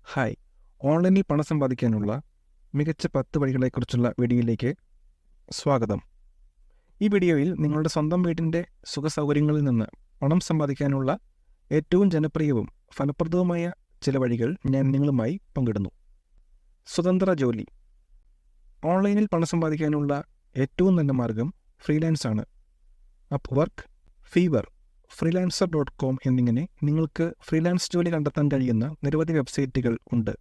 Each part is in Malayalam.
ഹായ്, ഓൺലൈനിൽ പണം സമ്പാദിക്കാനുള്ള മികച്ച 10 വഴികളെക്കുറിച്ചുള്ള വീഡിയോയിലേക്ക് സ്വാഗതം. ഈ വീഡിയോയിൽ നിങ്ങളുടെ സ്വന്തം വീടിൻ്റെ സുഖസൗകര്യങ്ങളിൽ നിന്ന് പണം സമ്പാദിക്കാനുള്ള ഏറ്റവും ജനപ്രിയവും ഫലപ്രദവുമായ ചില വഴികൾ ഞാൻ നിങ്ങളുമായി പങ്കിടുന്നു. സ്വതന്ത്ര ജോലി. ഓൺലൈനിൽ പണം സമ്പാദിക്കാനുള്ള ഏറ്റവും നല്ല മാർഗം ഫ്രീലാൻസ് ആണ്. അപ്വർക്ക്, ഫീവർ, freelancer.com എന്നിങ്ങനെ നിങ്ങൾക്ക് ഫ്രീലാൻസ് ജോലി കണ്ടെത്താൻ കഴിയുന്ന നിരവധി വെബ്സൈറ്റുകൾ ഉണ്ട്.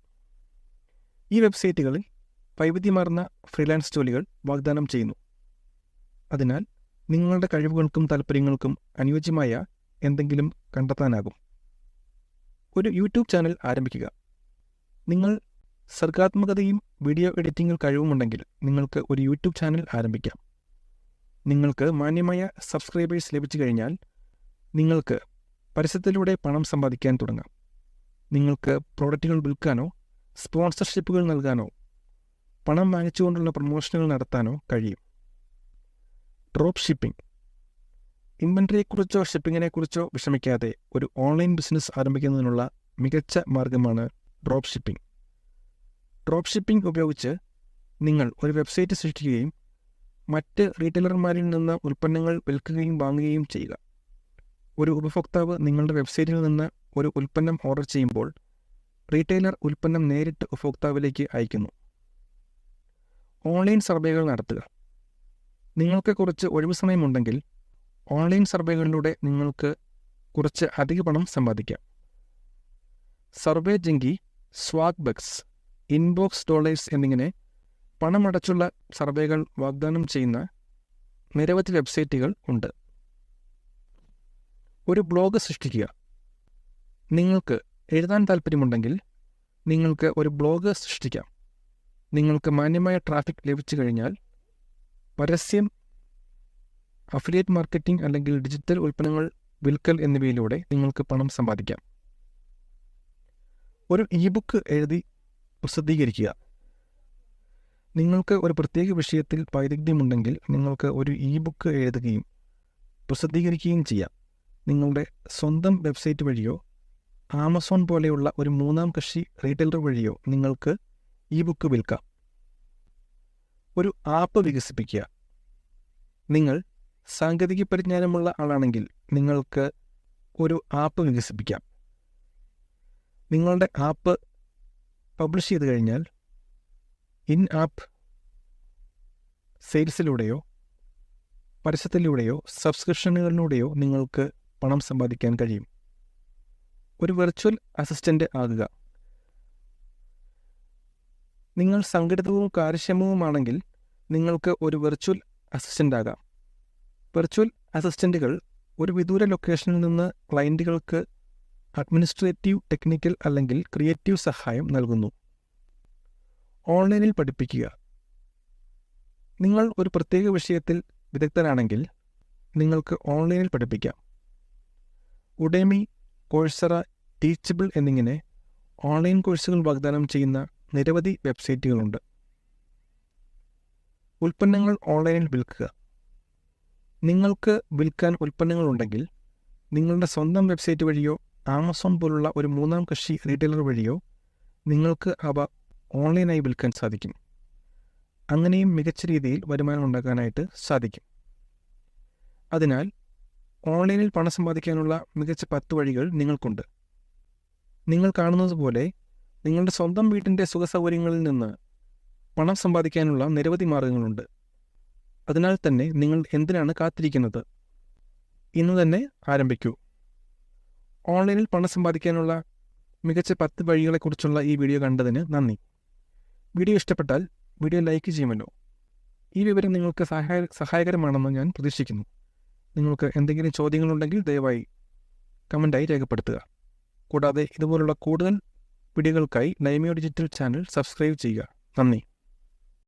ഈ വെബ്സൈറ്റുകളിൽ വൈവിധ്യമാർന്ന ഫ്രീലാൻസ് ജോലികൾ വാഗ്ദാനം ചെയ്യുന്നു. അതിനാൽ നിങ്ങളുടെ കഴിവുകൾക്കും താൽപ്പര്യങ്ങൾക്കും അനുയോജ്യമായ എന്തെങ്കിലും കണ്ടെത്താനാകും. ഒരു യൂട്യൂബ് ചാനൽ ആരംഭിക്കുക. നിങ്ങൾ സർഗാത്മകതയും വീഡിയോ എഡിറ്റിംഗിൽ കഴിവുമുണ്ടെങ്കിൽ നിങ്ങൾക്ക് ഒരു യൂട്യൂബ് ചാനൽ ആരംഭിക്കാം. നിങ്ങൾക്ക് മാന്യമായ സബ്സ്ക്രൈബേഴ്സ് ലഭിച്ചു കഴിഞ്ഞാൽ നിങ്ങൾക്ക് പരസ്യത്തിലൂടെ പണം സമ്പാദിക്കാൻ തുടങ്ങാം. നിങ്ങൾക്ക് പ്രോഡക്റ്റുകൾ വിൽക്കാനോ സ്പോൺസർഷിപ്പുകൾ നൽകാനോ പണം വാങ്ങിച്ചുകൊണ്ടുള്ള പ്രൊമോഷനുകൾ നടത്താനോ കഴിയും. Drop shipping. ഇൻവെൻ്ററിയെക്കുറിച്ചോ ഷിപ്പിങ്ങിനെക്കുറിച്ചോ വിഷമിക്കാതെ ഒരു ഓൺലൈൻ ബിസിനസ് ആരംഭിക്കുന്നതിനുള്ള മികച്ച മാർഗമാണ് ഡ്രോപ്പ് ഷിപ്പിംഗ്. ഡ്രോപ്പ് ഷിപ്പിംഗ് ഉപയോഗിച്ച് നിങ്ങൾ ഒരു വെബ്സൈറ്റ് സൃഷ്ടിക്കുകയും മറ്റ് റീറ്റെയിലർമാരിൽ നിന്ന് ഉൽപ്പന്നങ്ങൾ വിൽക്കുകയും വാങ്ങുകയും ചെയ്യുക. ഒരു ഉപഭോക്താവ് നിങ്ങളുടെ വെബ്സൈറ്റിൽ നിന്ന് ഒരു ഉൽപ്പന്നം ഓർഡർ ചെയ്യുമ്പോൾ റീറ്റെയിലർ ഉൽപ്പന്നം നേരിട്ട് ഉപഭോക്താവിലേക്ക് അയക്കുന്നു. ഓൺലൈൻ സർവേകൾ നടത്തുക. നിങ്ങൾക്ക് കുറച്ച് ഒഴിവു സമയമുണ്ടെങ്കിൽ ഓൺലൈൻ സർവേകളിലൂടെ നിങ്ങൾക്ക് കുറച്ച് അധിക പണം സമ്പാദിക്കാം. Survey Junkie, Swagbucks, InboxDollars എന്നിങ്ങനെ പണമടച്ചുള്ള സർവേകൾ വാഗ്ദാനം ചെയ്യുന്ന നിരവധി വെബ്സൈറ്റുകൾ ഉണ്ട്. ഒരു ബ്ലോഗ് സൃഷ്ടിക്കുക. നിങ്ങൾക്ക് എഴുതാൻ താൽപ്പര്യമുണ്ടെങ്കിൽ നിങ്ങൾക്ക് ഒരു ബ്ലോഗ് സൃഷ്ടിക്കാം. നിങ്ങൾക്ക് മാന്യമായ ട്രാഫിക് ലഭിച്ചു കഴിഞ്ഞാൽ പരസ്യം, അഫിലിയേറ്റ് മാർക്കറ്റിംഗ് അല്ലെങ്കിൽ ഡിജിറ്റൽ ഉൽപ്പന്നങ്ങൾ വിൽക്കൽ എന്നിവയിലൂടെ നിങ്ങൾക്ക് പണം സമ്പാദിക്കാം. ഒരു ഇ-ബുക്ക് എഴുതി പ്രസിദ്ധീകരിക്കുക. നിങ്ങൾക്ക് ഒരു പ്രത്യേക വിഷയത്തിൽ വൈദഗ്ധ്യമുണ്ടെങ്കിൽ നിങ്ങൾക്ക് ഒരു ഇ-ബുക്ക് എഴുതുകയും പ്രസിദ്ധീകരിക്കുകയും ചെയ്യാം. നിങ്ങളുടെ സ്വന്തം വെബ്സൈറ്റ് വഴിയോ ആമസോൺ പോലെയുള്ള ഒരു മൂന്നാം കക്ഷി റീറ്റെയിലർ വഴിയോ നിങ്ങൾക്ക് ഇ ബുക്ക് വിൽക്കാം. ഒരു ആപ്പ് വികസിപ്പിക്കുക. നിങ്ങൾ സാങ്കേതിക പരിജ്ഞാനമുള്ള ആളാണെങ്കിൽ നിങ്ങൾക്ക് ഒരു ആപ്പ് വികസിപ്പിക്കാം. നിങ്ങളുടെ ആപ്പ് പബ്ലിഷ് ചെയ്ത് കഴിഞ്ഞാൽ ഇൻ ആപ്പ് സെയിൽസിലൂടെയോ പരസ്യത്തിലൂടെയോ സബ്സ്ക്രിപ്ഷനുകളിലൂടെയോ നിങ്ങൾക്ക് പണം സമ്പാദിക്കാൻ കഴിയും. ഒരു വെർച്വൽ അസിസ്റ്റൻ്റ് ആകുക. നിങ്ങൾ സംഘടിതവും കാര്യക്ഷമവുമാണെങ്കിൽ നിങ്ങൾക്ക് ഒരു വെർച്വൽ അസിസ്റ്റൻ്റ് ആകാം. വെർച്വൽ അസിസ്റ്റൻ്റുകൾ ഒരു വിദൂര ലൊക്കേഷനിൽ നിന്ന് ക്ലയൻറ്റുകൾക്ക് അഡ്മിനിസ്ട്രേറ്റീവ്, ടെക്നിക്കൽ അല്ലെങ്കിൽ ക്രിയേറ്റീവ് സഹായം നൽകുന്നു. ഓൺലൈനിൽ പഠിപ്പിക്കുക. നിങ്ങൾ ഒരു പ്രത്യേക വിഷയത്തിൽ വിദഗ്ധനാണെങ്കിൽ നിങ്ങൾക്ക് ഓൺലൈനിൽ പഠിപ്പിക്കാം. ഉഡേമി, കോഴ്സറ, ടീച്ചബിൾ എന്നിങ്ങനെ ഓൺലൈൻ കോഴ്സുകൾ വാഗ്ദാനം ചെയ്യുന്ന നിരവധി വെബ്സൈറ്റുകളുണ്ട്. ഉൽപ്പന്നങ്ങൾ ഓൺലൈനിൽ വിൽക്കുക. നിങ്ങൾക്ക് വിൽക്കാൻ ഉൽപ്പന്നങ്ങളുണ്ടെങ്കിൽ നിങ്ങളുടെ സ്വന്തം വെബ്സൈറ്റ് വഴിയോ ആമസോൺ പോലുള്ള ഒരു മൂന്നാം കക്ഷി റീറ്റെയിലർ വഴിയോ നിങ്ങൾക്ക് അവ ഓൺലൈനായി വിൽക്കാൻ സാധിക്കും. അങ്ങനെയും മികച്ച രീതിയിൽ വരുമാനം ഉണ്ടാക്കാനായിട്ട് സാധിക്കും. അതിനാൽ ഓൺലൈനിൽ പണം സമ്പാദിക്കാനുള്ള മികച്ച 10 വഴികൾ നിങ്ങൾക്കുണ്ട്. നിങ്ങൾ കാണുന്നത് പോലെ നിങ്ങളുടെ സ്വന്തം വീട്ടിൻ്റെ സുഖസൗകര്യങ്ങളിൽ നിന്ന് പണം സമ്പാദിക്കാനുള്ള നിരവധി മാർഗങ്ങളുണ്ട്. അതിനാൽ തന്നെ നിങ്ങൾ എന്തിനാണ് കാത്തിരിക്കുന്നത്? ഇന്ന് തന്നെ ആരംഭിക്കൂ. ഓൺലൈനിൽ പണം സമ്പാദിക്കാനുള്ള മികച്ച 10 വഴികളെക്കുറിച്ചുള്ള ഈ വീഡിയോ കണ്ടതിന് നന്ദി. വീഡിയോ ഇഷ്ടപ്പെട്ടാൽ വീഡിയോ ലൈക്ക് ചെയ്യുമല്ലോ. ഈ വിവരം നിങ്ങൾക്ക് സഹായകരമാണെന്ന് ഞാൻ പ്രതീക്ഷിക്കുന്നു. നിങ്ങൾക്ക് എന്തെങ്കിലും ചോദ്യങ്ങളുണ്ടെങ്കിൽ ദയവായി കമൻ്റായി രേഖപ്പെടുത്തുക. കൂടാതെ ഇതുപോലുള്ള കൂടുതൽ വീഡിയോകൾക്കായി ലൈമിയോ ഡിജിറ്റൽ ചാനൽ സബ്സ്ക്രൈബ് ചെയ്യുക. നന്ദി.